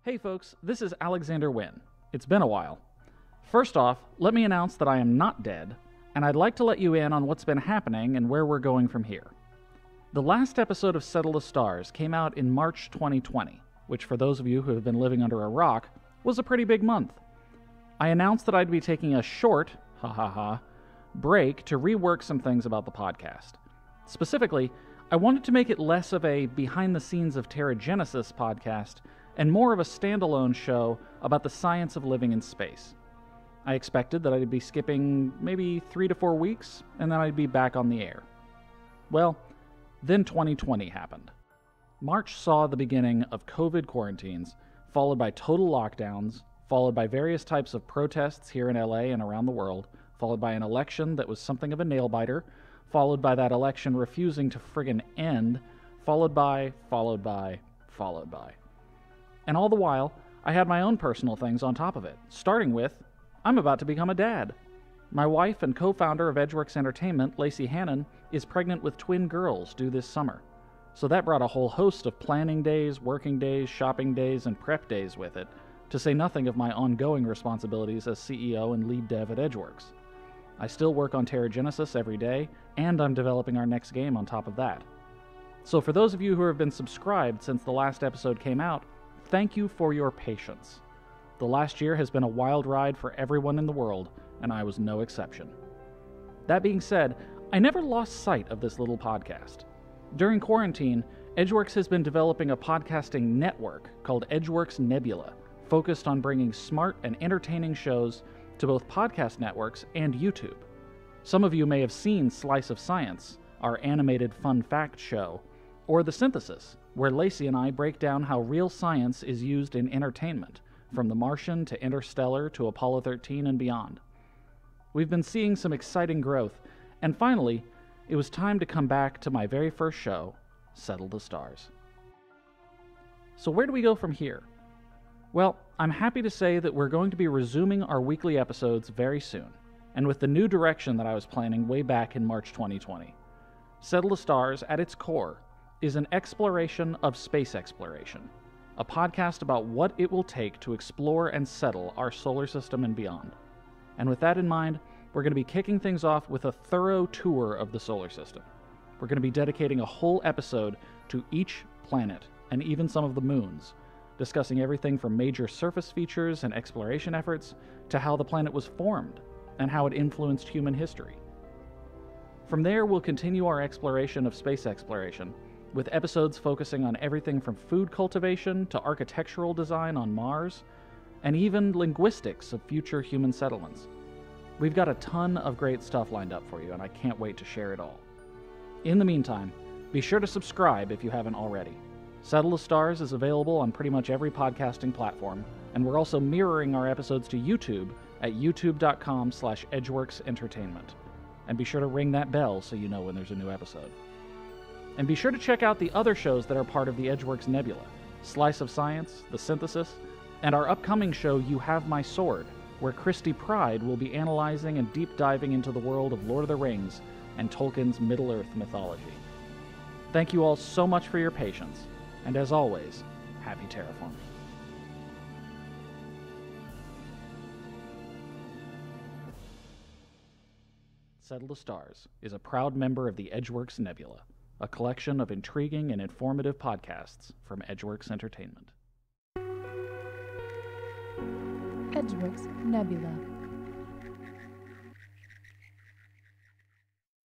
Hey folks, this is Alexander Winn. It's been a while. First off, let me announce that I am not dead, and I'd like to let you in on what's been happening and where we're going from here. The last episode of Settle the Stars came out in March 2020, which for those of you who have been living under a rock, was a pretty big month. I announced that I'd be taking a short, break to rework some things about the podcast. Specifically, I wanted to make it less of a behind the scenes of TerraGenesis podcast and more of a standalone show about the science of living in space. I expected that I'd be skipping maybe 3 to 4 weeks, and then I'd be back on the air. Well, then 2020 happened. March saw the beginning of COVID quarantines, followed by total lockdowns, followed by various types of protests here in LA and around the world, followed by an election that was something of a nail-biter, followed by that election refusing to friggin' end, followed by. And all the while, I had my own personal things on top of it, starting with, I'm about to become a dad. My wife and co-founder of Edgeworks Entertainment, Lacey Hannan, is pregnant with twin girls due this summer. So that brought a whole host of planning days, working days, shopping days, and prep days with it, to say nothing of my ongoing responsibilities as CEO and lead dev at Edgeworks. I still work on TerraGenesis every day, and I'm developing our next game on top of that. So for those of you who have been subscribed since the last episode came out, thank you for your patience. The last year has been a wild ride for everyone in the world, and I was no exception. That being said, I never lost sight of this little podcast. During quarantine, Edgeworks has been developing a podcasting network called Edgeworks Nebula, focused on bringing smart and entertaining shows to both podcast networks and YouTube. Some of you may have seen Slice of Science, our animated fun fact show, or The Synthesis, where Lacey and I break down how real science is used in entertainment, from The Martian to Interstellar to Apollo 13 and beyond. We've been seeing some exciting growth, and finally, it was time to come back to my very first show, Settle the Stars. So where do we go from here? Well, I'm happy to say that we're going to be resuming our weekly episodes very soon, and with the new direction that I was planning way back in March 2020. Settle the Stars, at its core, is an exploration of space exploration, a podcast about what it will take to explore and settle our solar system and beyond. And with that in mind, we're going to be kicking things off with a thorough tour of the solar system. We're going to be dedicating a whole episode to each planet, and even some of the moons, discussing everything from major surface features and exploration efforts to how the planet was formed and how it influenced human history. From there, we'll continue our exploration of space exploration, with episodes focusing on everything from food cultivation to architectural design on Mars, and even linguistics of future human settlements. We've got a ton of great stuff lined up for you, and I can't wait to share it all. In the meantime, be sure to subscribe if you haven't already. Settle the Stars is available on pretty much every podcasting platform, and we're also mirroring our episodes to YouTube at youtube.com/Edgeworks Entertainment. And be sure to ring that bell so you know when there's a new episode. And be sure to check out the other shows that are part of the Edgeworks Nebula, Slice of Science, The Synthesis, and our upcoming show You Have My Sword, where Christy Pride will be analyzing and deep diving into the world of Lord of the Rings and Tolkien's Middle-earth mythology. Thank you all so much for your patience, and as always, happy terraforming. Settle the Stars is a proud member of the Edgeworks Nebula, a collection of intriguing and informative podcasts from Edgeworks Entertainment. Edgeworks Nebula.